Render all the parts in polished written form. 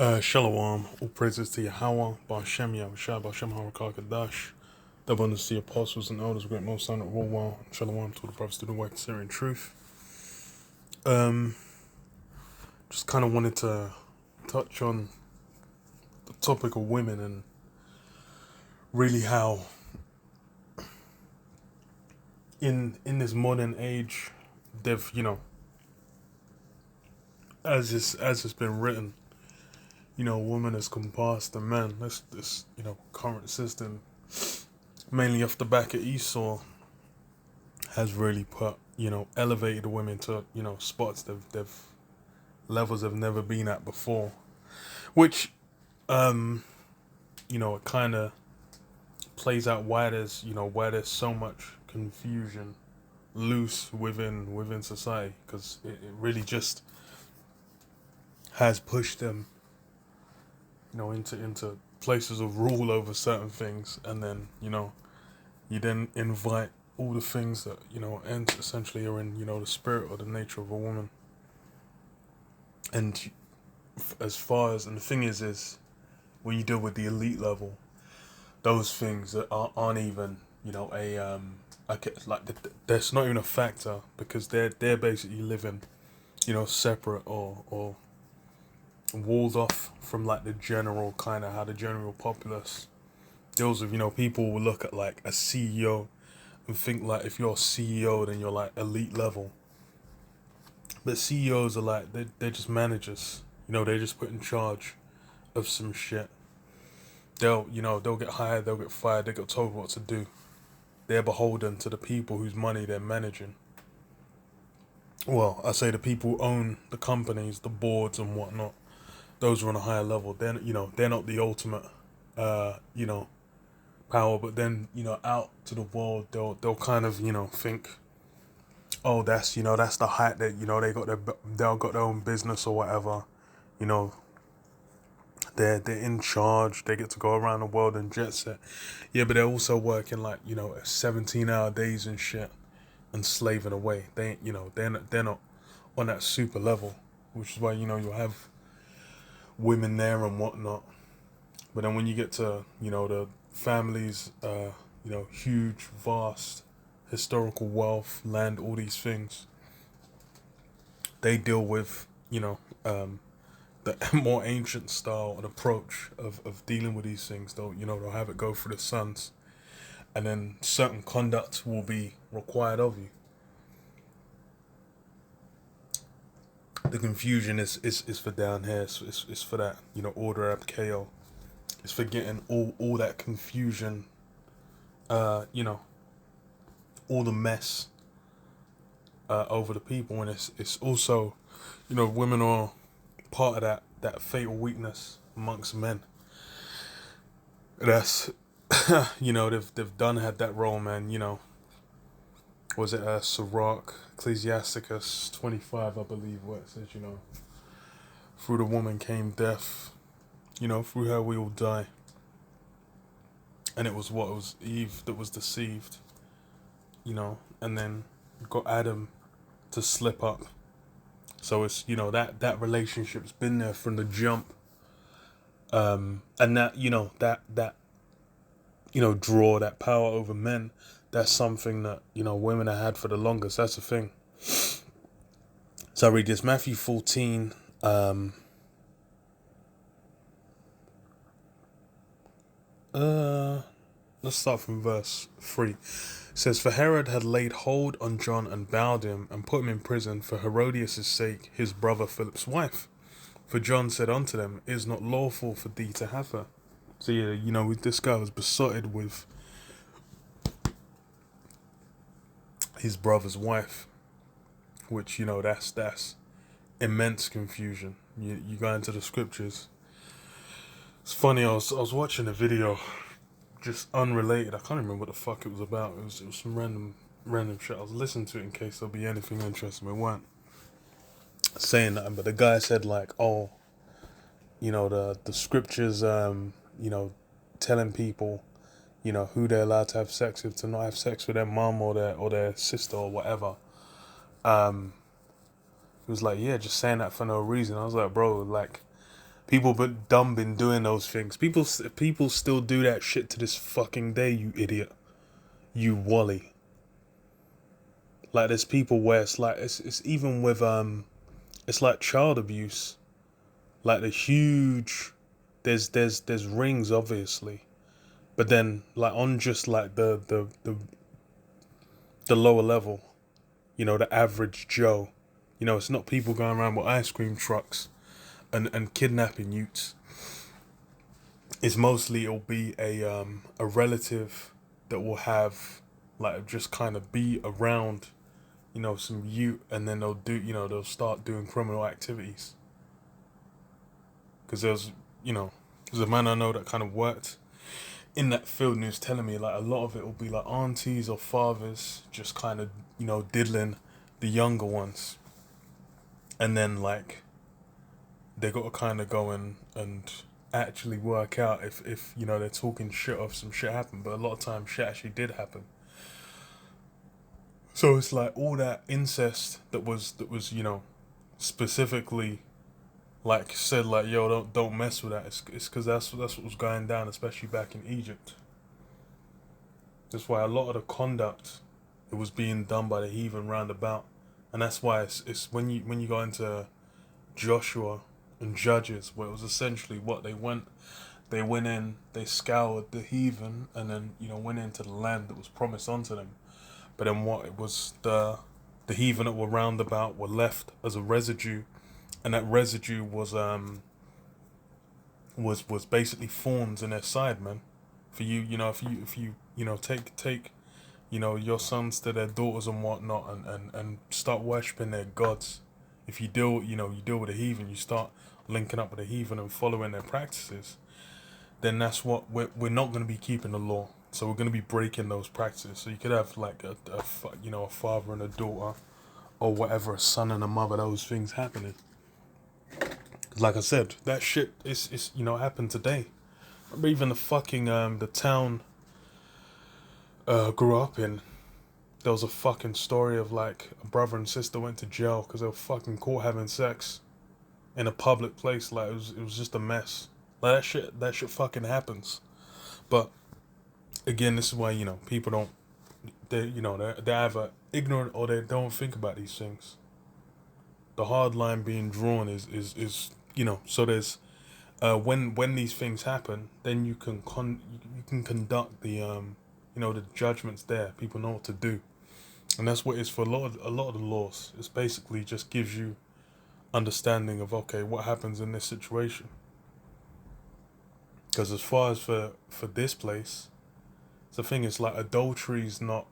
Shalom, all praises to Yahweh, Ba'ashem Yahushua, Ba'ashem HaRakah the abundance to the apostles and elders, great most honorable one, Shalom to the prophets to the white Syrian truth. Just kind of wanted to touch on the topic of women and really how in this modern age, they've, as it's been written, woman has compassed the man. This current system, mainly off the back of Esau, has really put, elevated women to, spots they've levels they've never been at before. Which, it kind of plays out why there's so much confusion loose within society, because it really just has pushed them into places of rule over certain things, and then you then invite all the things that and essentially are in the spirit or the nature of a woman. And as far as, and the thing is when you deal with the elite level, those things that aren't even that's not even a factor, because they're basically living separate or walled off from like the general, kind of how the general populace deals with. People will look at like a CEO and think like if you're a CEO then you're like elite level, but CEOs are like they're just managers. They're just put in charge of some shit. They'll get hired, they'll get fired, they get told what to do. They're beholden to the people whose money they're managing. Well, I say the people who own the companies, the boards and whatnot. Those are on a higher level. They're not the ultimate power, but then out to the world they'll kind of think, oh, that's that's the height that they've got their own business or whatever. They're in charge. They get to go around the world and jet set. Yeah, but they're also working like 17-hour days and shit and slaving away. They they're not on that super level, which is why you'll have women there and whatnot. But then when you get to the families, huge, vast historical wealth, land, all these things, they deal with the more ancient style and approach of dealing with these things. They'll have it go through the sons, and then certain conduct will be required of you. The confusion is for down here. It's for that order ab chaos. It's for getting all that confusion, all the mess over the people. And it's also women are part of that fatal weakness amongst men. That's they've done had that role, man. Was it Sirach, Ecclesiasticus 25, I believe, where it says through the woman came death, through her we will die. And it was Eve that was deceived, and then got Adam to slip up. So it's that relationship's been there from the jump, and that that draw, that power over men, that's something that women have had for the longest. That's the thing. So I read this, Matthew 14. Let's start from verse 3. It says, for Herod had laid hold on John and bound him and put him in prison for Herodias' sake, his brother Philip's wife. For John said unto them, it is not lawful for thee to have her. So yeah, this guy was besotted with his brother's wife, which that's immense confusion. You go into the scriptures. It's funny. I was watching a video, just unrelated. I can't remember what the fuck it was about. It was some random shit. I was listening to it in case there'll be anything interesting. It weren't saying that, but the guy said like, oh, the scriptures, telling people, who they're allowed to have sex with, to not have sex with their mum or their sister or whatever. It was like, yeah, just saying that for no reason. I was like, bro, like, People but dumb been doing those things. People still do that shit to this fucking day, you idiot. You wally. Like there's people where it's like it's even with it's like child abuse. Like the huge there's rings obviously. But then like on just like the lower level, the average Joe. It's not people going around with ice cream trucks and kidnapping youths. It's mostly it'll be a relative that will have like just kind of be around, some youth, and then they'll start doing criminal activities. Because there's a man I know that kind of worked in that field, and he was telling me like a lot of it will be like aunties or fathers just kind of diddling the younger ones, and then like they got to kind of go in and actually work out if they're talking shit or if some shit happened. But a lot of times shit actually did happen. So it's like all that incest that was specifically like said like, yo, don't mess with that. It's because that's what was going down, especially back in Egypt. That's why a lot of the conduct it was being done by the heathen roundabout, and that's why it's when you go into Joshua and Judges, where it was essentially what they went in, they scoured the heathen, and then went into the land that was promised unto them. But then what it was the heathen that were roundabout were left as a residue, and that residue was basically thorns in their side, man. For you, if you take your sons to their daughters and whatnot, and start worshipping their gods. If you deal with the heathen, you start linking up with the heathen and following their practices, then that's what we're not going to be keeping the law. So we're going to be breaking those practices. So you could have like a father and a daughter, or whatever, a son and a mother. Those things happening. Like I said, that shit is happened today. Remember even the fucking the town grew up in. There was a fucking story of like a brother and sister went to jail because they were fucking caught having sex in a public place. Like it was just a mess. Like that shit fucking happens. But again, this is why people don't. They're either ignorant or they don't think about these things. The hard line being drawn is so there's when these things happen, then you can conduct the the judgments there. People know what to do, and that's what it is for a lot of the laws. It's basically just gives you understanding of okay, what happens in this situation. Because as far as for this place, the thing is like adultery is not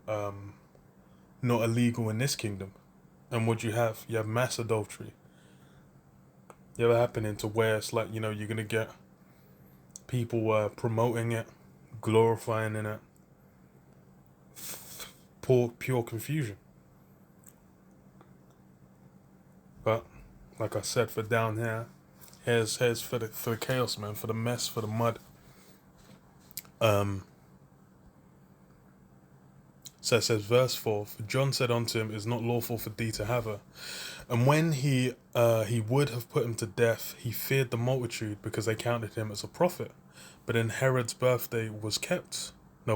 illegal in this kingdom, and what you have mass adultery. You ever happening to where it's like you're gonna get people promoting it, glorifying in it, pure confusion. But like I said, for down here, here's for the chaos, man, for the mess, for the mud. So it says, verse 4, for John said unto him, it is not lawful for thee to have her. And when he would have put him to death, he feared the multitude, because they counted him as a prophet. But when Herod's birthday was kept, the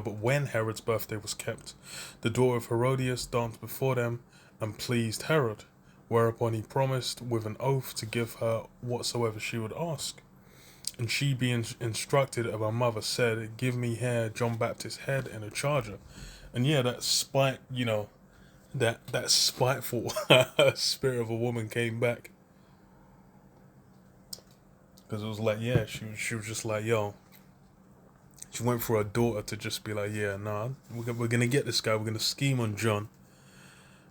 daughter of Herodias danced before them, and pleased Herod. Whereupon he promised with an oath to give her whatsoever she would ask. And she, being instructed of her mother, said, give me here John Baptist's head in a charger. And that spite, that spiteful spirit of a woman came back. Because it was like, she was just like, yo. She went for her daughter to just be like, we're going to get this guy. We're going to scheme on John.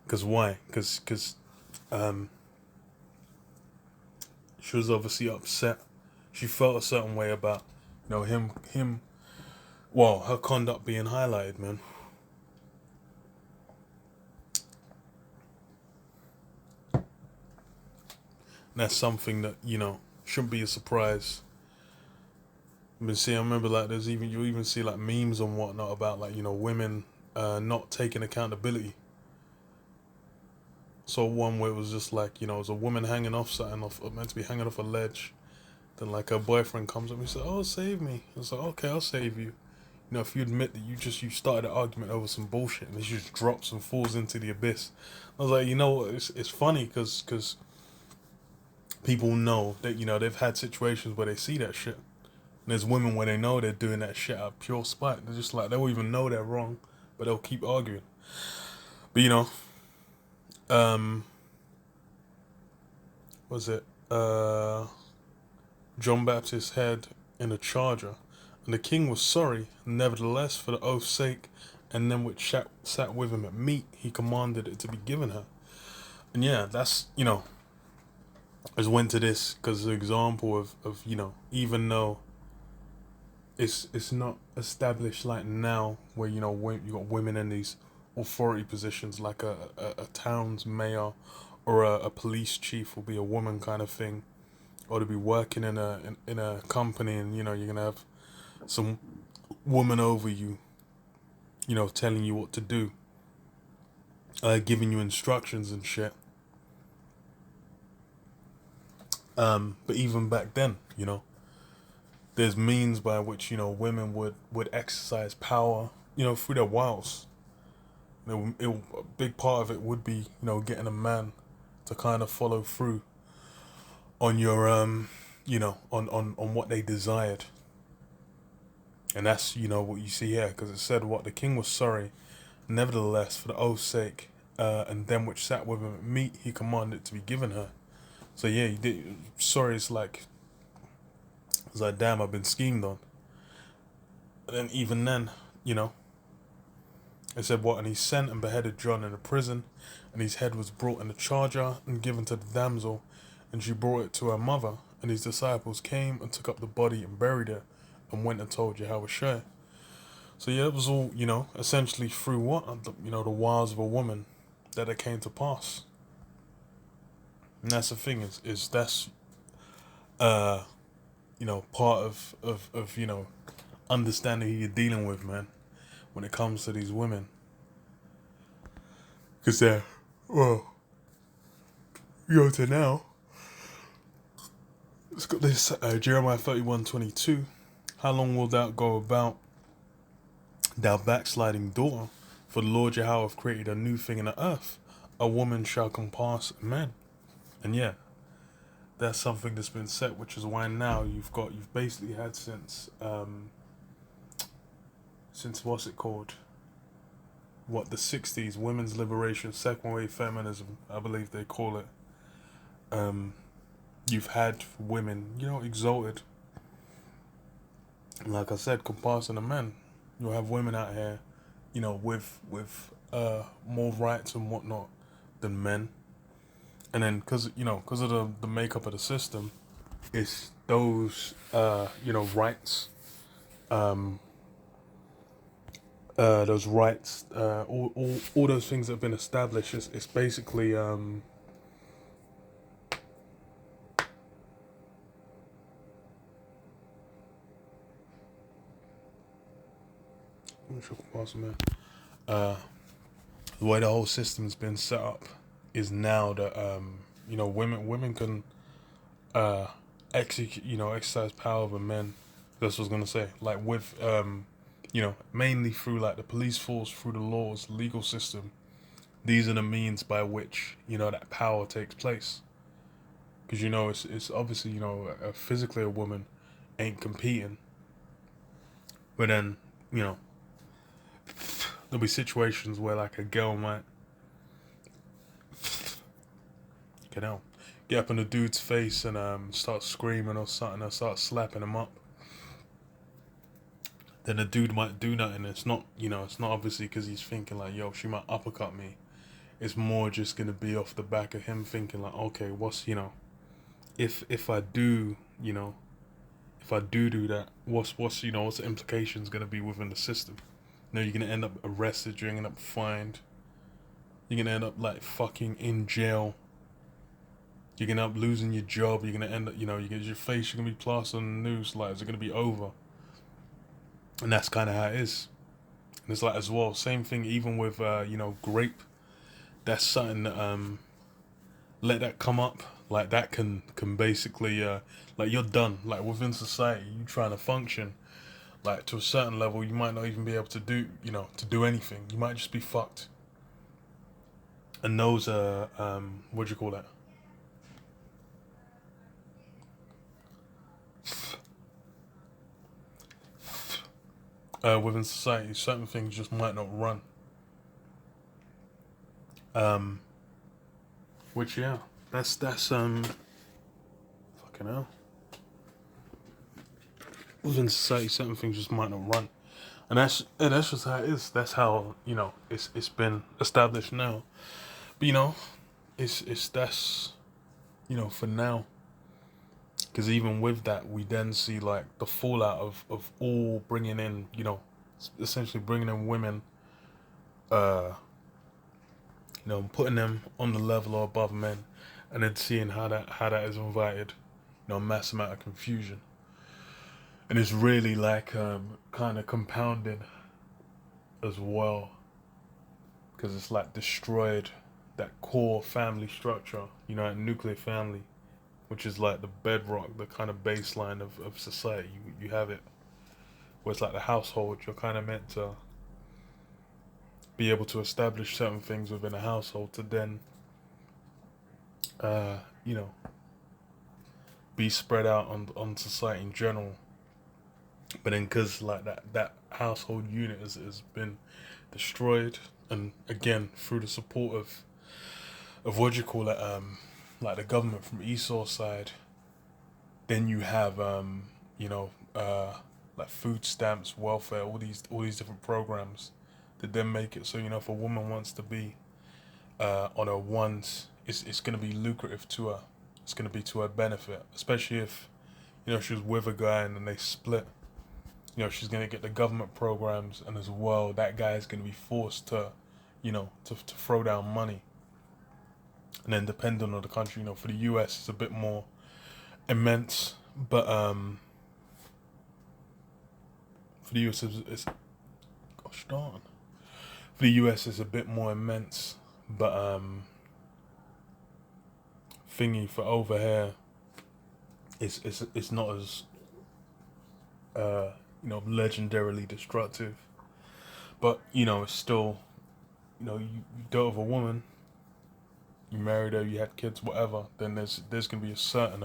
Because why? Because she was obviously upset. She felt a certain way about, him, well, her conduct being highlighted, man. That's something that, shouldn't be a surprise. I remember like you even see like memes and whatnot about like, women not taking accountability. So one where it was just like, it was a woman hanging off something, meant to be hanging off a ledge. Then like her boyfriend comes up and says, "Oh, save me." I was like, "Okay, I'll save you." You know, if you admit that you started an argument over some bullshit and it just drops and falls into the abyss. I was like, you know what? It's funny because people know that they've had situations where they see that shit. And there's women where they know they're doing that shit out of pure spite. They're just like they don't even know they're wrong, but they'll keep arguing. But um, was it John Baptist's head in a charger, and the king was sorry, nevertheless, for the oath's sake, and them which sat with him at meat, he commanded it to be given her. And yeah, that's I just went to this because it's an example of even though it's not established like now where you got women in these authority positions like a town's mayor or a police chief will be a woman kind of thing, or to be working in a company and you're gonna have some woman over you, telling you what to do, giving you instructions and shit. But even back then, there's means by which women would exercise power, through their wiles. A big part of it would be getting a man to kind of follow through on your on what they desired. And that's what you see here, because it said what the king was sorry, nevertheless for the oath's sake, and them which sat with him at meat he commanded it to be given her. So yeah, he did. Sorry, it's like damn, I've been schemed on. And then even then, it said what, and he sent and beheaded John in a prison, and his head was brought in a charger and given to the damsel, and she brought it to her mother, and his disciples came and took up the body and buried it, and went and told Yahushua. So yeah, it was all essentially through what the wiles of a woman that it came to pass. And that's the thing is that's part of understanding who you're dealing with, man, when it comes to these women. Because they're, well, to now. It's got this, Jeremiah 31:22. How long will thou go about, thou backsliding daughter? For the Lord Yahweh hath created a new thing in the earth. A woman shall compass a man. And yeah, that's something that's been set, which is why now you've basically had since what's it called? What, the 60s, women's liberation, second wave feminism, I believe they call it. You've had women, exalted. And like I said, compassing a man. You'll have women out here, with more rights and whatnot than men. And then, because of the makeup of the system, it's those, rights, those rights, all those things that have been established. It's basically, the way the whole system's been set up is now that women can exercise power over men. That's what I was gonna say. Like with mainly through like the police force, through the laws, legal system. These are the means by which that power takes place. Because it's obviously physically a woman ain't competing, but then there'll be situations where like a girl might get up in a dude's face and start screaming or something, or start slapping him up. Then the dude might do nothing. It's not obviously because he's thinking like, yo, she might uppercut me. It's more just gonna be off the back of him thinking like, okay, what's if I do that, what's the implications gonna be within the system? You're gonna end up arrested, you're gonna end up fined, you're gonna end up like fucking in jail, you're gonna end up losing your job, you're gonna end up you get your face, you're gonna be plastered on the news, like it's gonna be over. And that's kind of how it is. And it's like as well, same thing even with grape. That's something that let that come up like that can basically like you're done. Like within society, you trying to function. Like to a certain level, you might not even be able to do to do anything. You might just be fucked. And those are what do you call that? Within society, certain things just might not run. Um, which yeah, that's fucking hell. Within society, certain things just might not run, and that's just how it is. That's how it's been established now. But it's that's for now. Because even with that, we then see like the fallout of all bringing in, essentially bringing in women, uh, putting them on the level or above men, and then seeing how that has invited, a mass amount of confusion, and it's really like kind of compounded as well, because it's like destroyed that core family structure, that nuclear family, which is like the bedrock, the kind of baseline of society. You have it where it's like the household. You're kind of meant to be able to establish certain things within a household to then, uh, you know, be spread out on society in general. But then, because like that household unit has been destroyed, and again through the support of what do you call it, like the government from Esau's side, then you have you know, like food stamps, welfare, all these different programs that then make it so if a woman wants to be on her ones, it's gonna be lucrative to her. It's gonna be to her benefit, especially if she was with a guy and then they split. She's gonna get the government programs, and as well, that guy is gonna be forced to, to throw down money. And then depending on the country, for the US, it's a bit more immense, but for the US, gosh darn. For the US, it's a bit more immense, but thingy for over here, it's not as legendarily destructive. But it's still, you dealt with a woman, you married her, you had kids, whatever. Then there's gonna be a certain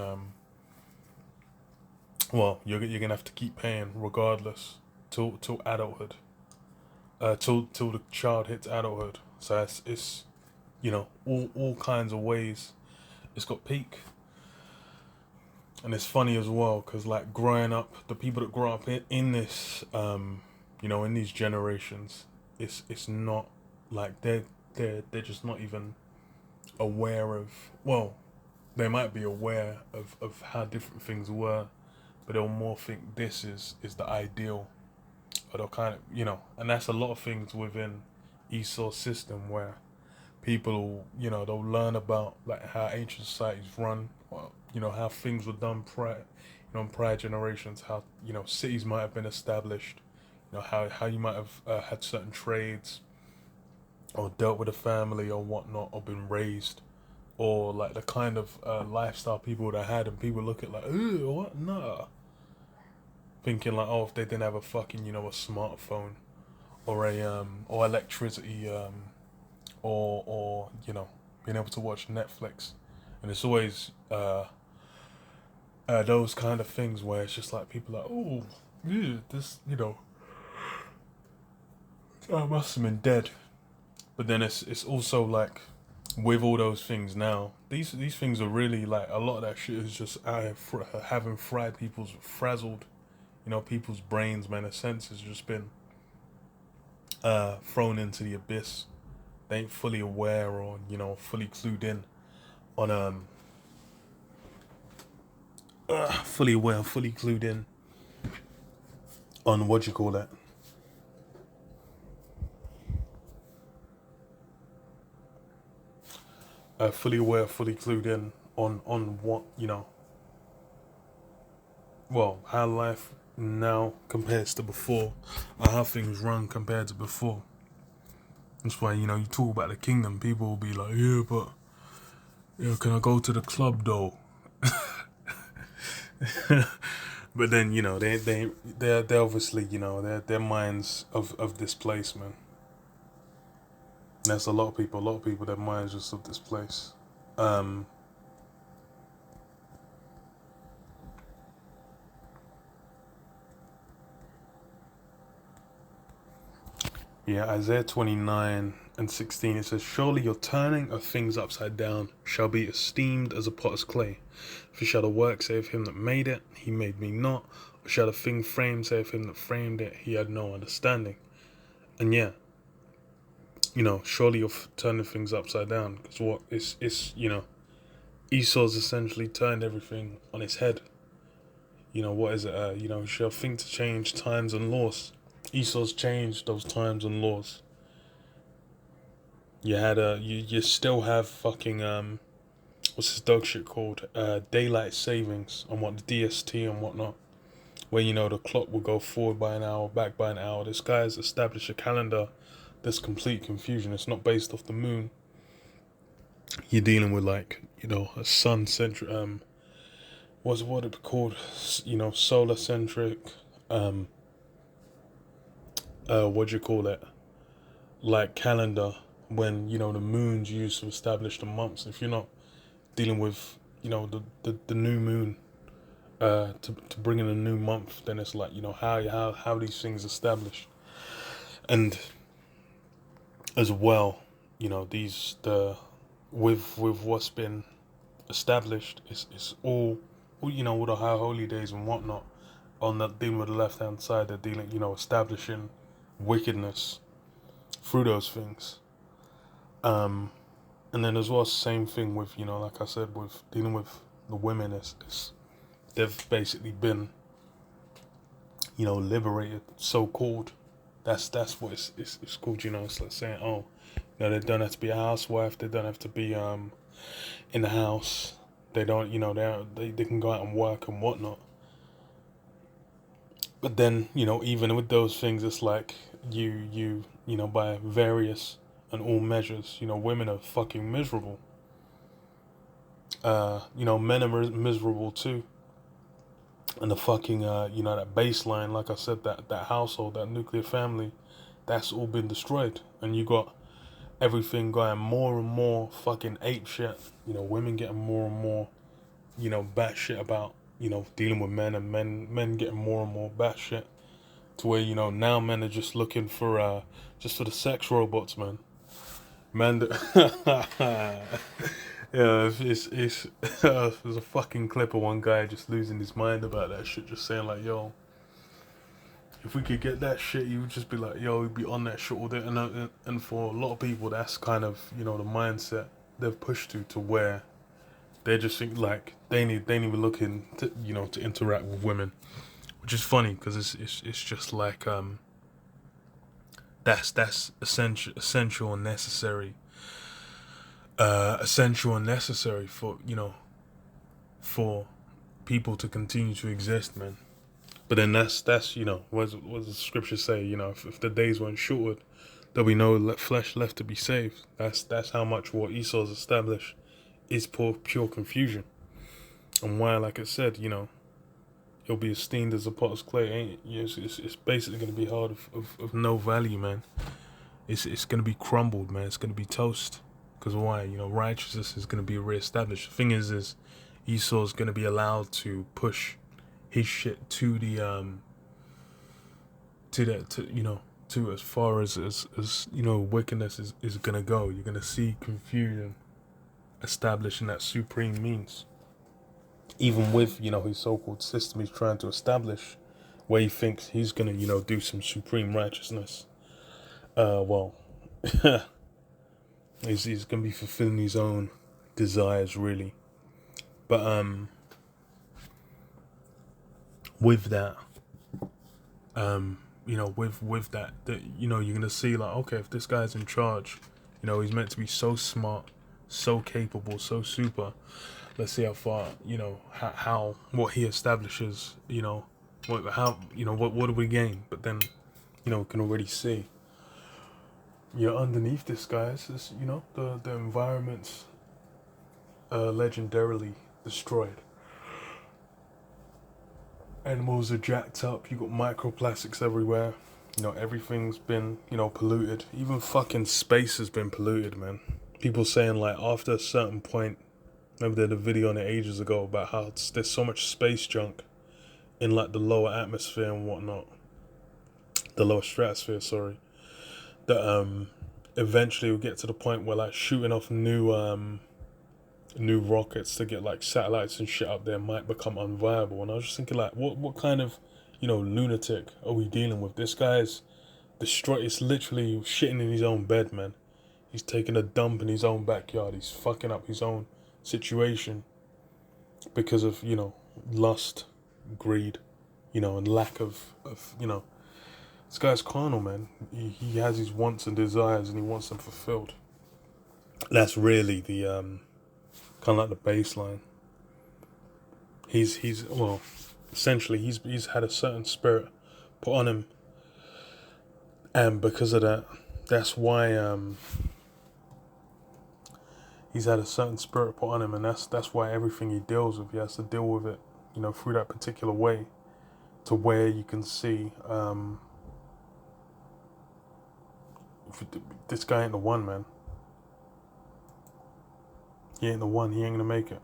well, you're gonna have to keep paying regardless till adulthood, till the child hits adulthood. So it's all kinds of ways it's got peak. And it's funny as well because like growing up, the people that grow up in this in these generations, it's not like they're just not even aware of, well, they might be aware of how different things were, but they'll more think this is the ideal, or they'll kind of and that's a lot of things within Esau's system where people they'll learn about like how ancient societies run, or how things were done prior, in prior generations, how cities might have been established, how you might have had certain trades, or dealt with a family or whatnot, or been raised, or like the kind of lifestyle people would have had, and people look at like, ooh, what, nah, thinking like, oh, if they didn't have a fucking a smartphone, or or electricity, or being able to watch Netflix, and it's always those kind of things where it's just like people are like, oh, yeah, this I must have been dead. But then it's also like with all those things now, these things are really like a lot of that shit is just out here having fried people's frazzled, people's brains, man. A sense has just been thrown into the abyss. They ain't fully aware or fully clued in on fully aware, fully clued in on what you call that. Fully aware, fully clued in on what well, how life now compares to before, or how things run compared to before. That's why you talk about the kingdom, people will be like, yeah, but Yo, can I go to the club though? But then they're obviously they're minds of displacement. That's a lot of people their minds just of displaced. Um, yeah, Isaiah 29:16 it says, "Surely your turning of things upside down shall be esteemed as a potter's clay. For shall the work say of him that made it, he made me not, or shall the thing framed say of him that framed it, he had no understanding." And yeah, surely you're turning things upside down because what it's Esau's essentially turned everything on its head. What is it? Shall think to change times and laws. Esau's changed those times and laws. You still have fucking what's this dog shit called? Daylight savings on what the DST and whatnot. Where the clock will go forward by an hour, back by an hour. This guy's established a calendar that's complete confusion. It's not based off the moon. You're dealing with like a sun centric what it called, solar centric, what do you call it, like calendar, when the moon's used to establish the months. If you're not dealing with the new moon to bring in a new month, then it's like how these things established. And as well, these the with what's been established, it's all all the high holy days and whatnot. On that, dealing with the left hand side, they're dealing establishing wickedness through those things. And then as well, same thing with like I said, with dealing with the women. Is they've basically been liberated, so called. That's what it's called. It's like saying, oh, they don't have to be a housewife. They don't have to be in the house. They don't they can go out and work and whatnot. But then even with those things, it's like by various and all measures, women are fucking miserable. Men are miserable too. And the fucking that baseline, like I said, that household, that nuclear family, that's all been destroyed. And you got everything going more and more fucking ape shit. Women getting more and more bat shit about dealing with men, and men getting more and more bat shit to where now men are just looking for the sex robots, man. Man, yeah, it's there's a fucking clip of one guy just losing his mind about that shit, just saying like, yo, if we could get that shit, you would just be like, yo, we'd be on that shit all day. And for a lot of people, that's kind of the mindset they've pushed to where they just think like they need be looking to to interact with women, which is funny because it's just like that's essential and necessary, for for people to continue to exist, man. But then that's what does the scripture say? If the days weren't shortened, there'll be no flesh left to be saved. That's how much what Esau's established is pure confusion, and why, like I said, it'll be esteemed as a potter's clay. It's basically going to be hard of no value, man. It's going to be crumbled, man. It's going to be toast. Because why? Righteousness is going to be reestablished. The thing is Esau's going to be allowed to push his shit to the to as far as wickedness is going to go. You're going to see confusion establishing that supreme means. Even with his so-called system he's trying to establish, where he thinks he's going to do some supreme righteousness. Well, he's going to be fulfilling his own desires, really. But with that, with that you're going to see like, okay, if this guy's in charge, he's meant to be so smart, so capable, so super. Let's see how far, how what he establishes, what do we gain? But then, we can already see, underneath this guy is the environments legendarily destroyed. Animals are jacked up. You got microplastics everywhere. Everything's been, polluted. Even fucking space has been polluted, man. People saying, like, after a certain point, remember they did a video on it ages ago about how there's so much space junk in, like, the lower atmosphere and whatnot. The lower stratosphere, sorry. That, eventually we'll get to the point where, like, shooting off new rockets to get, like, satellites and shit up there might become unviable. And I was just thinking, like, what kind of, lunatic are we dealing with? This guy's destroyed. It's literally shitting in his own bed, man. He's taking a dump in his own backyard. He's fucking up his own situation because of, lust, greed, and lack of this guy's carnal, man. He has his wants and desires and he wants them fulfilled. That's really the kind of like the baseline. He's essentially he's had a certain spirit put on him, and because of that, that's why he's had a certain spirit put on him, and that's why everything he deals with, he has to deal with it, through that particular way, to where you can see this guy ain't the one, man. He ain't the one. He ain't gonna make it.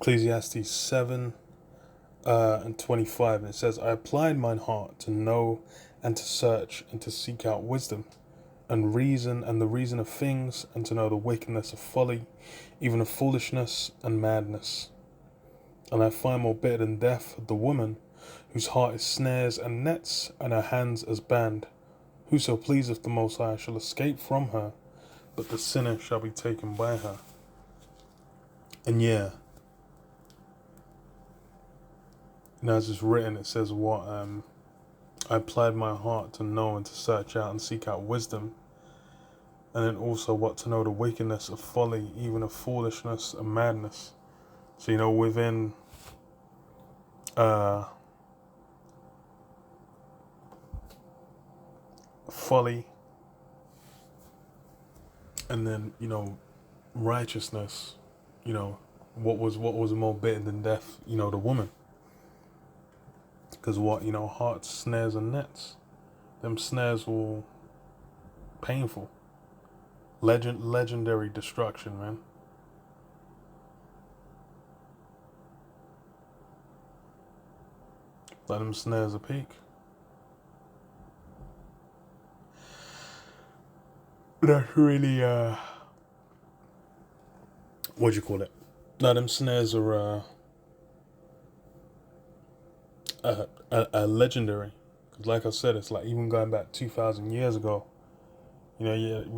Ecclesiastes 7 and 25, and it says, I applied mine heart to know and to search and to seek out wisdom and reason and the reason of things, and to know the wickedness of folly, even of foolishness and madness. And I find more bitter than death the woman whose heart is snares and nets, and her hands as band. Whoso pleaseth the Most High shall escape from her, but the sinner shall be taken by her. And yeah, as it's written, it says what I applied my heart to know and to search out and seek out wisdom, and then also what to know the wickedness of folly, even of foolishness and madness. So within folly, and then righteousness, what was more bitter than death, the woman. Because hearts, snares and nets, them snares will painful, legendary destruction, man. Let them snares a peak. That's really what do you call it? Now them snares are legendary. Because like I said, it's like even going back 2,000 years ago, you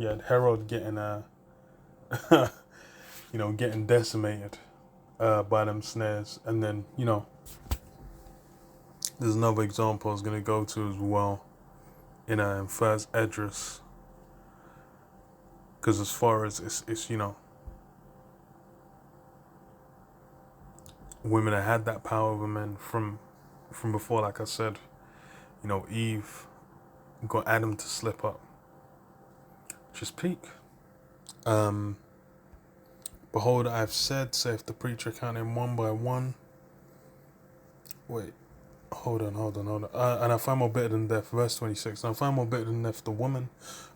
had Herod getting getting decimated by them snares. And then there's another example I was going to go to as well in First Esdras. Because as far as it's women that had that power over men from before, like I said, Eve got Adam to slip up. Just peak. Behold, I have said, saith the preacher, counting one by one. Wait, hold on. And I find more bitter than death, verse 26. And I find more bitter than death the woman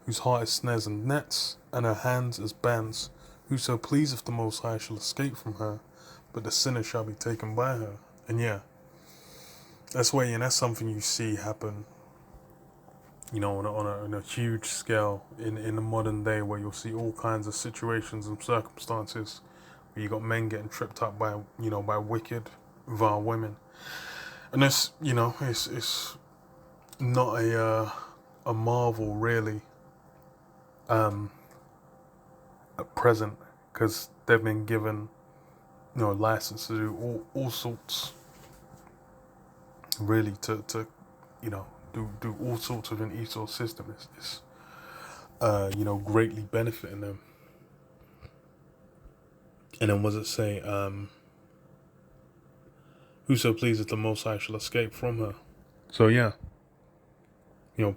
whose heart is snares and nets, and her hands as bands. Whoso pleaseth the Most High shall escape from her, but the sinner shall be taken by her. And yeah, that's why, and that's something you see happen, on a huge scale in the modern day, where you'll see all kinds of situations and circumstances where you got men getting tripped up by by wicked, vile women, and this it's not a marvel really at present, because they've been given license to do all sorts really to you know do all sorts of an ESOL system is greatly benefiting them. And then was it say, whoso pleases the Most High shall escape from her. So yeah,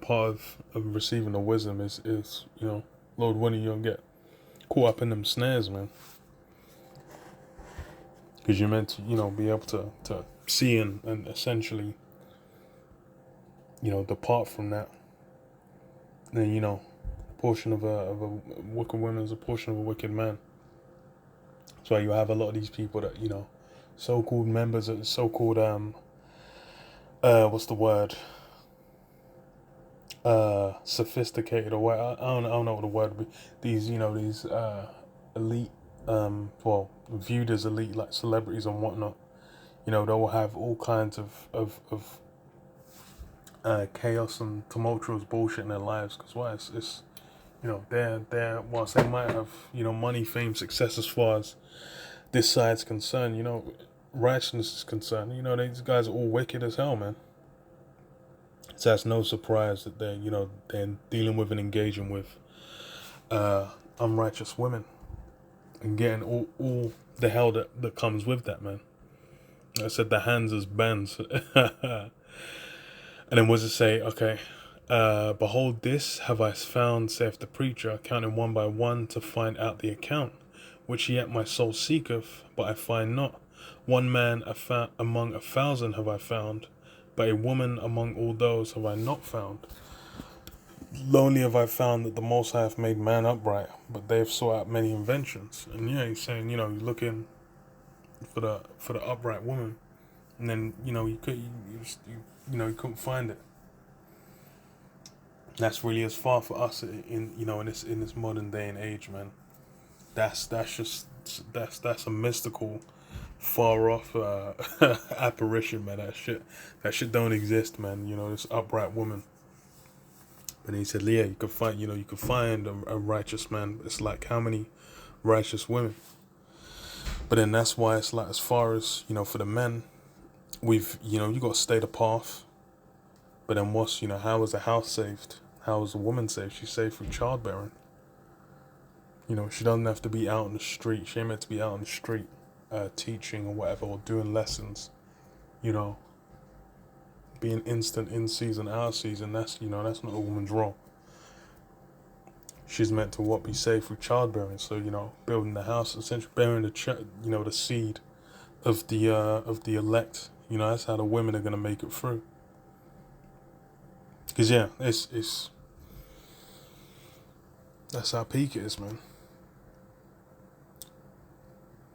part of receiving the wisdom is Lord willing, you don't get caught up in them snares, man. Because you're meant to, be able to see and essentially, depart from that. And then, portion of a wicked woman is a portion of a wicked man. So you have a lot of these people that, so-called members of so-called, what's the word? Sophisticated, or what, I don't know what the word would be. These, these elite, well, viewed as elite, like celebrities and whatnot. They'll have all kinds of chaos and tumultuous bullshit in their lives. Because why? It's they're whilst they might have money, fame, success as far as this side's concerned, righteousness is concerned. These guys are all wicked as hell, man. So that's no surprise that they're dealing with and engaging with unrighteous women and getting all the hell that comes with that, man. I said the hands as bands. And then what does it say? Okay. Behold, this have I found, saith the preacher, counting one by one to find out the account, which yet my soul seeketh, but I find not. One man among 1,000 have I found, but a woman among all those have I not found. Lonely have I found that the Most High hath made man upright, but they have sought out many inventions. And yeah, he's saying, you're looking for the upright woman, and then you couldn't find it. That's really as far for us in this modern day and age, man. That's a mystical, far off apparition, man. That shit don't exist, man. This upright woman. And he said, yeah, you could find a righteous man. It's like how many righteous women? But then that's why it's like, as far as for the men, you got to stay the path. But then how was the house saved? How was the woman saved? She's saved through childbearing. She doesn't have to be out on the street. She ain't meant to be out on the street teaching or whatever, or doing lessons. Being instant in season, out of season. That's not a woman's role. She's meant to be saved through childbearing. So building the house, essentially bearing the seed of the elect. That's how the women are gonna make it through. Because yeah, it's that's how peak it is, man.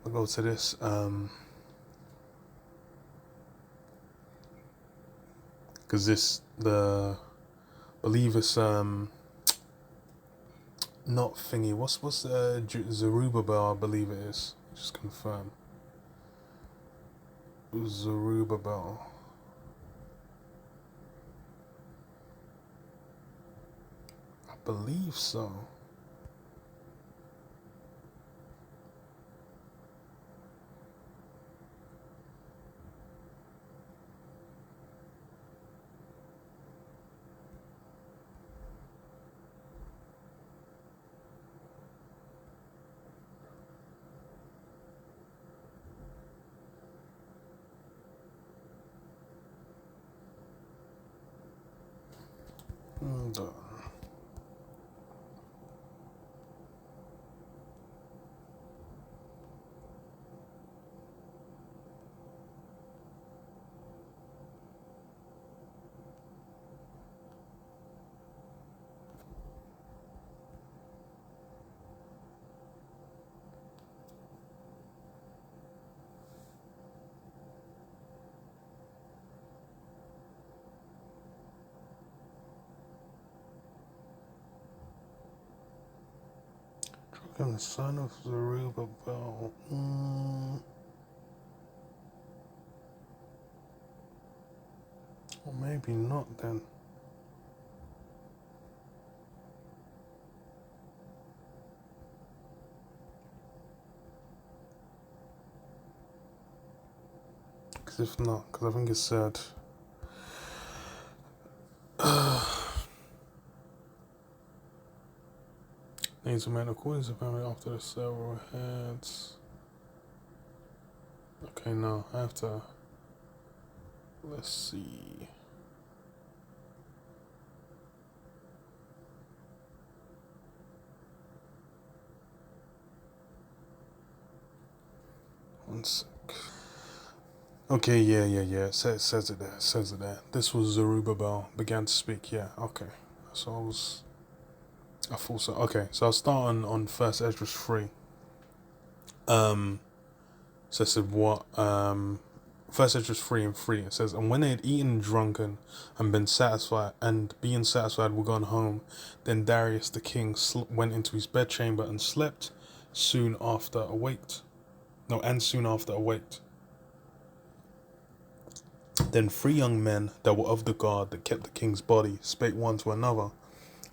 I'll go to this. Because I believe it's not thingy. What's Zerubbabel? I believe it is. Just confirm. Zerubbabel. I believe so. I'm the son of Zerubbabel. Or maybe not then. Because if not, because I think it said Angel man according to family after the several heads. Okay, no, I have to. Let's see. One sec. Okay, yeah. Says it there. Says it there. This was Zerubbabel began to speak. Yeah, okay. So I thought so. Okay, so I'll start on First Esdras 3. Um, so it said what? First Esdras 3:3. It says, and when they had eaten and drunken and been satisfied, and being satisfied were gone home, then Darius the king went into his bedchamber and slept. Soon after awaked. No, and soon after awaked. Then 3 young men that were of the guard that kept the king's body spake one to another,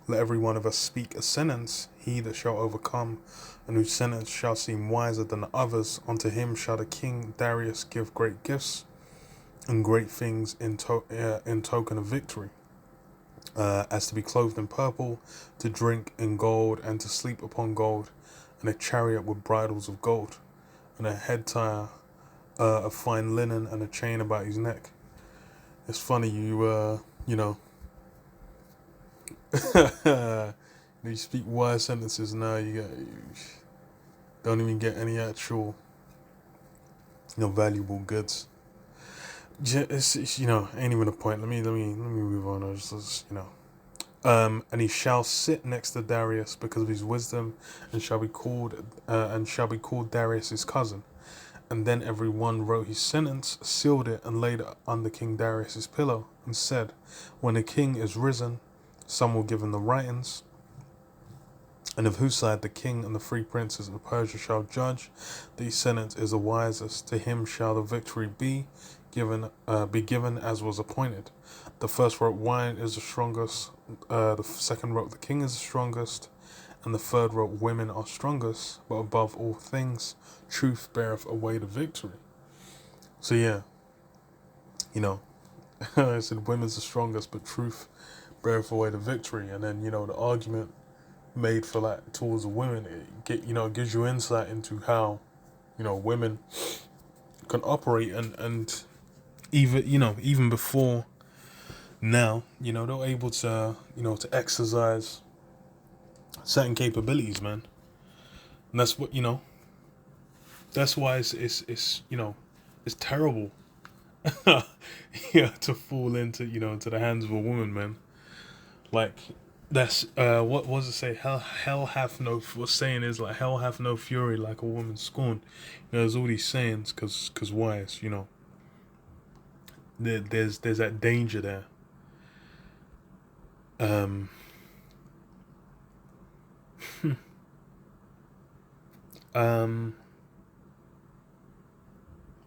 let every one of us speak a sentence. He that shall overcome, and whose sentence shall seem wiser than the others, unto him shall the king Darius give great gifts and great things in token of victory, as to be clothed in purple, to drink in gold, and to sleep upon gold, and a chariot with bridles of gold, and a head tire of fine linen, and a chain about his neck. It's funny, you know, you speak wise sentences now. You don't even get any actual, valuable goods. It's ain't even a point. Let me move on. And he shall sit next to Darius because of his wisdom, and shall be called Darius his cousin. And then every one wrote his sentence, sealed it, and laid it under King Darius's pillow, and said, when the king is risen, some will give him the writings, and of whose side the king and the 3 princes of Persia shall judge, the sentence is the wisest. To him shall the victory be given as was appointed. The first wrote wine is the strongest, the second wrote the king is the strongest, and the third wrote women are strongest, but above all things, truth beareth away the victory. So yeah, I said women's the strongest, but truth beareth away the victory. And then, the argument made for like towards the women, it gives you insight into how, women can operate and even before now, they're able to, to exercise certain capabilities, man. And that's what, that's why it's terrible to fall into the hands of a woman, man. Like that's what was it say? Hell hath no. What's saying is like hell hath no fury like a woman scorned. There's all these sayings because why? It's, there's that danger there. Um.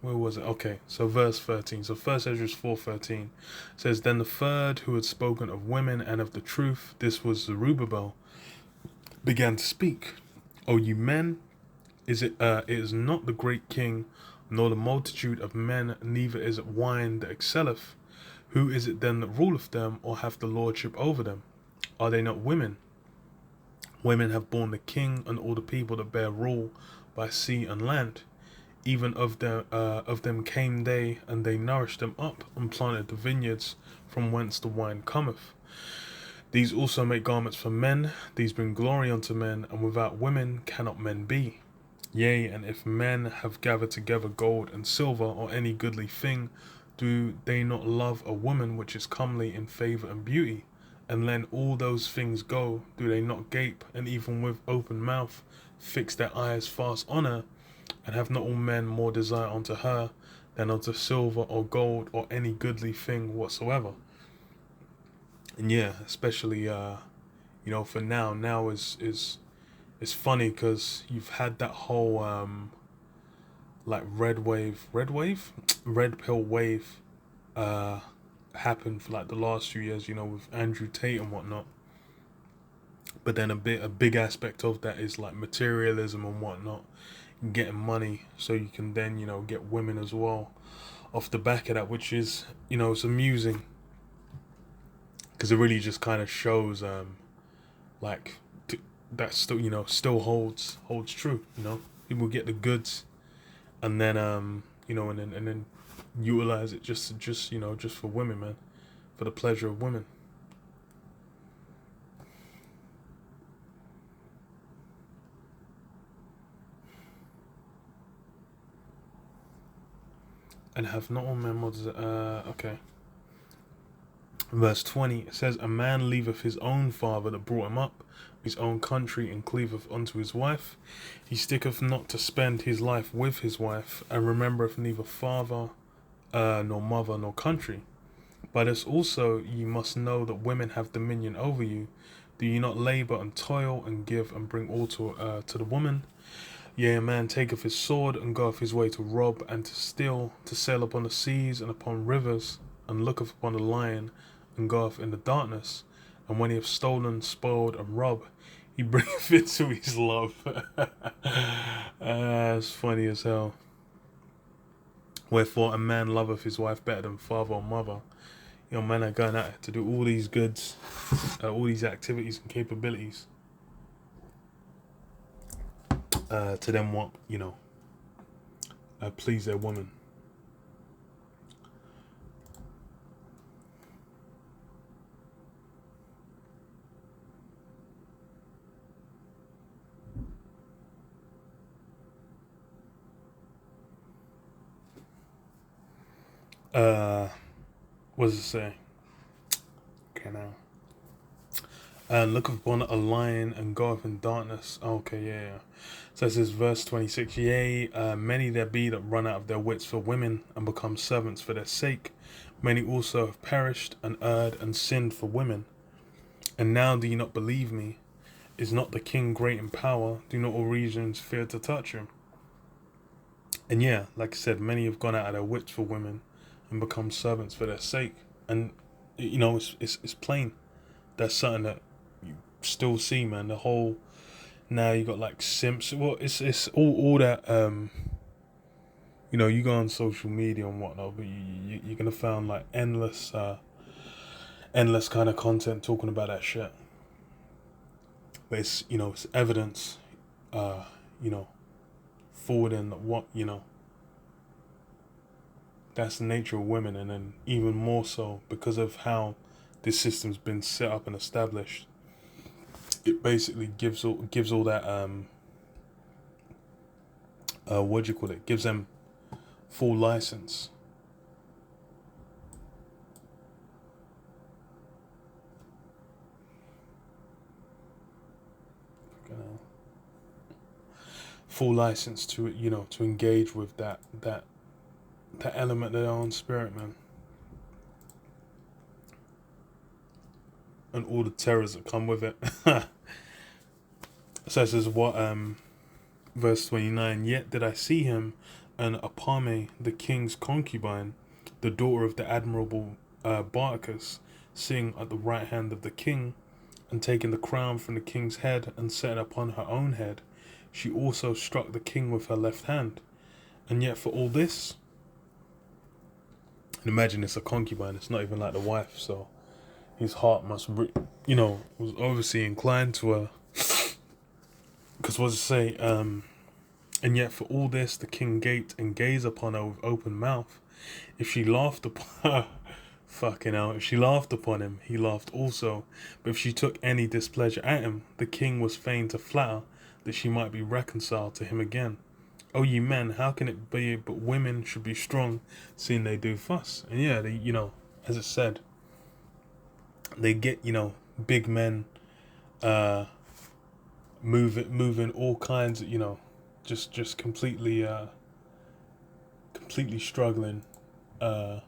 Where was it? Okay, so verse 13. So First Esdras 4:13 says, then the third who had spoken of women and of the truth, this was Zerubbabel, began to speak. O you men, it is not the great king, nor the multitude of men, neither is it wine that excelleth. Who is it then that ruleth them, or hath the lordship over them? Are they not women? Women have borne the king and all the people that bear rule by sea and land. Even of them came they, and they nourished them up, and planted the vineyards from whence the wine cometh. These also make garments for men, these bring glory unto men, and without women cannot men be. Yea, and if men have gathered together gold and silver, or any goodly thing, do they not love a woman which is comely in favour and beauty? And when all those things go, do they not gape, and even with open mouth fix their eyes fast on her? And have not all men more desire unto her than unto silver or gold or any goodly thing whatsoever? And yeah, especially for now is it's funny because you've had that whole like red pill wave happen for like the last few years, with Andrew Tate and whatnot. But then a big aspect of that is like materialism and whatnot, getting money so you can then get women as well off the back of that, which is it's amusing because it really just kind of shows like that still, still holds true. People get the goods, and then and then utilize it just for women, man, for the pleasure of women. And have not all men mods. Okay. Verse 20, it says, "A man leaveth his own father that brought him up, his own country, and cleaveth unto his wife. He sticketh not to spend his life with his wife, and remembereth neither father, nor mother, nor country. By this also ye must know that women have dominion over you. Do ye not labour and toil, and give and bring all to the woman? Yea, a man taketh his sword, and goeth his way to rob and to steal, to sail upon the seas and upon rivers, and looketh upon the lion, and goeth in the darkness. And when he hath stolen, spoiled, and robbed, he bringeth it to his love." It's funny as hell. "Wherefore a man loveth his wife better than father or mother." Men are going out to do all these goods, all these activities and capabilities. To them what, please their woman. What does it say? Okay, now. And look upon a lion and goeth in darkness. Okay, yeah. So it says, verse 26, "Yea, many there be that run out of their wits for women, and become servants for their sake. Many also have perished, and erred, and sinned for women. And now do ye not believe me? Is not the king great in power? Do not all regions fear to touch him?" And yeah, like I said, many have gone out of their wits for women, and become servants for their sake. And, it's plain. That's something that you still see, man. The whole, now you got like simps. Well, it's all that. You go on social media and whatnot, but you're gonna find like endless kind of content talking about that shit. But it's evidence, you know, forwarding what that's the nature of women, and then even more so because of how this system's been set up and established. It basically gives all that what do you call it? Gives them full license. Full license to to engage with that element of their own spirit, man, and all the terrors that come with it. So it says what verse 29, "Yet did I see him, and Apame, the king's concubine, the daughter of the admirable Barcus, sitting at the right hand of the king, and taking the crown from the king's head, and set it upon her own head. She also struck the king with her left hand. And yet for all this," and imagine it's a concubine, it's not even like the wife, so his heart must, was obviously inclined to her. Because what does it say? "And yet for all this the king gaped and gazed upon her with open mouth. If she laughed upon her," fucking hell, "if she laughed upon him, he laughed also. But if she took any displeasure at him, the king was fain to flatter, that she might be reconciled to him again. O ye men, how can it be but women should be strong, seeing they do fuss?" And yeah, they, as it said, they get, big men, moving all kinds of, just completely struggling, you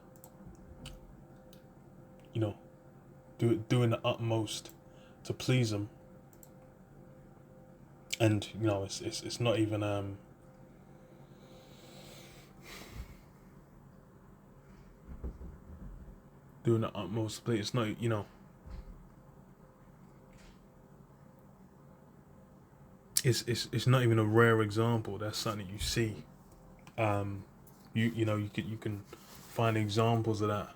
know, doing the utmost to please them. And it's not even doing the utmost, but it's not, it's not even a rare example. That's something that you see. You can find examples of that,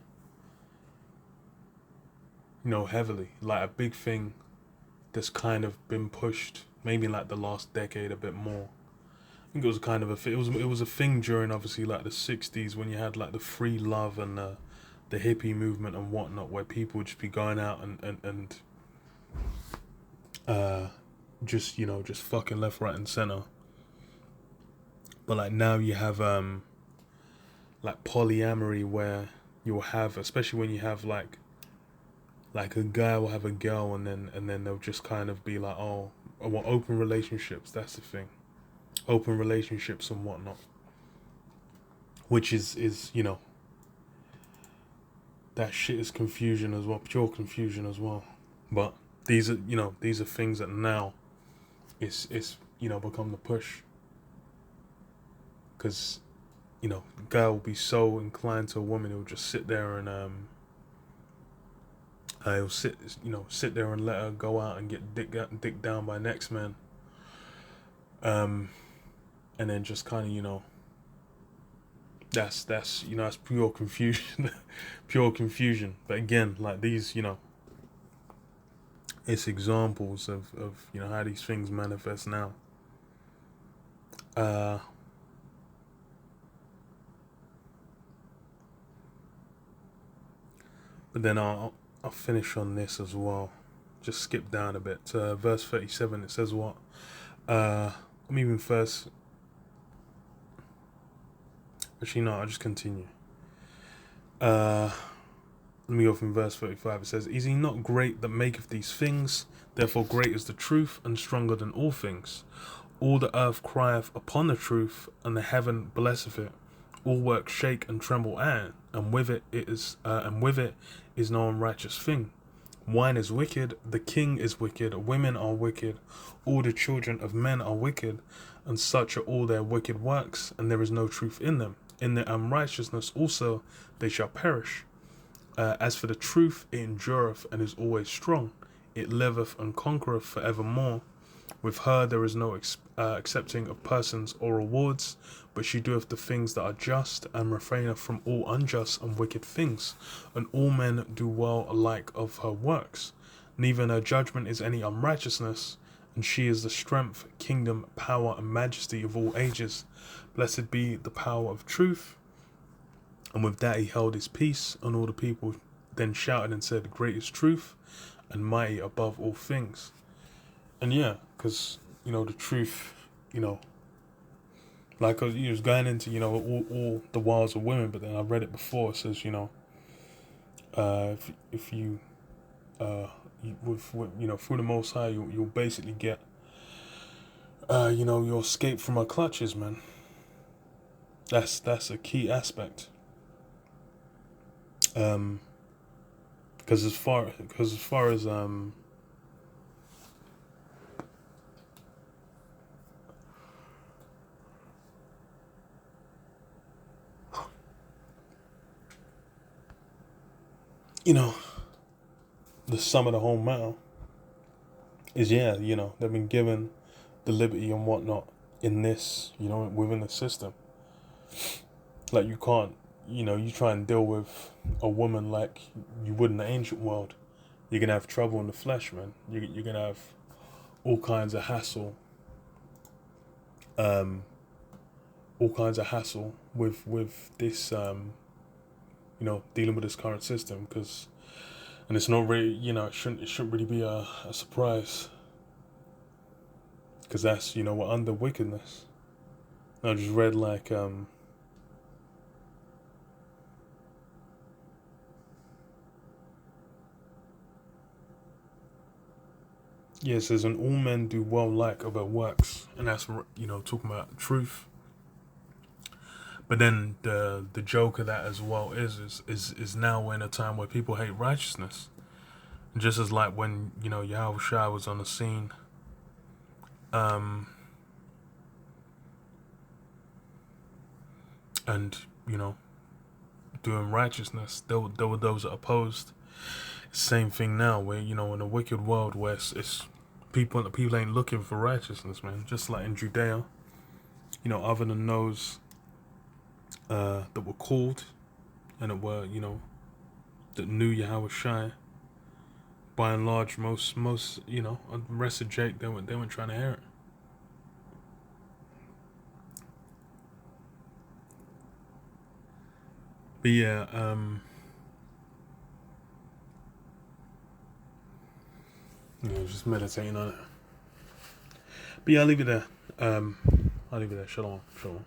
heavily. Like a big thing that's kind of been pushed, maybe like the last decade a bit more. I think it was kind of it was a thing during obviously like the '60s when you had like the free love and the hippie movement and whatnot, where people would just be going out and uh just just fucking left, right, and center. But like now you have like polyamory, where you'll have, especially when you have like a guy will have a girl, and then they'll just kind of be like, oh, I want open relationships. That's the thing, open relationships and whatnot, which is that shit is confusion as well, pure confusion as well. But these are things that now it's become the push, because guy will be so inclined to a woman, he'll just sit there and he'll sit there and let her go out and get dick down by next man, and then just kind of that's that's pure confusion, pure confusion. But again, like these, it's examples of how these things manifest now. But then I'll finish on this as well. Just skip down a bit to verse 37. It says what? Let me even first. Actually, no. I'll just continue. Let me go from verse 35. It says, "Is he not great that maketh these things? Therefore great is the truth, and stronger than all things. All the earth crieth upon the truth, and the heaven blesseth it. All works shake and tremble at it, and with it is no unrighteous thing. Wine is wicked, the king is wicked, women are wicked, all the children of men are wicked, and such are all their wicked works, and there is no truth in them. In their unrighteousness also they shall perish. As for the truth, it endureth and is always strong. It liveth and conquereth for evermore. With her there is no accepting of persons or rewards, but she doeth the things that are just, and refraineth from all unjust and wicked things. And all men do well alike of her works. Neither in her judgment is any unrighteousness, and she is the strength, kingdom, power, and majesty of all ages. Blessed be the power of truth." And with that he held his peace, and all the people then shouted and said, "Great is truth, and mighty above all things." And yeah, because the truth, like he was going into all the wiles of women, but then I read it before. It says if you with through the Most High, you'll basically get you'll escape from her clutches, man. That's a key aspect. Because as far as the sum of the whole matter is, they've been given the liberty and whatnot in this, within the system. Like you can't, you try and deal with a woman like you would in the ancient world, you're gonna have trouble in the flesh, man. You're gonna have all kinds of hassle, with this, dealing with this current system, and it's not really, it shouldn't really be a surprise, because that's, we're under wickedness. I just read it says, "And all men do well like of their works," and that's talking about truth. But then the joke of that as well is now we're in a time where people hate righteousness, just as like when Yahweh Shai was on the scene, and doing righteousness, there were those that opposed. Same thing now, where in a wicked world where it's people ain't looking for righteousness, man. Just like in Judea, other than those that were called and that were that knew Yahweh Shai, by and large, most the rest of Jake, they weren't trying to hear it. But yeah, just meditating on it. But yeah, I'll leave it there. Shalom, shalom.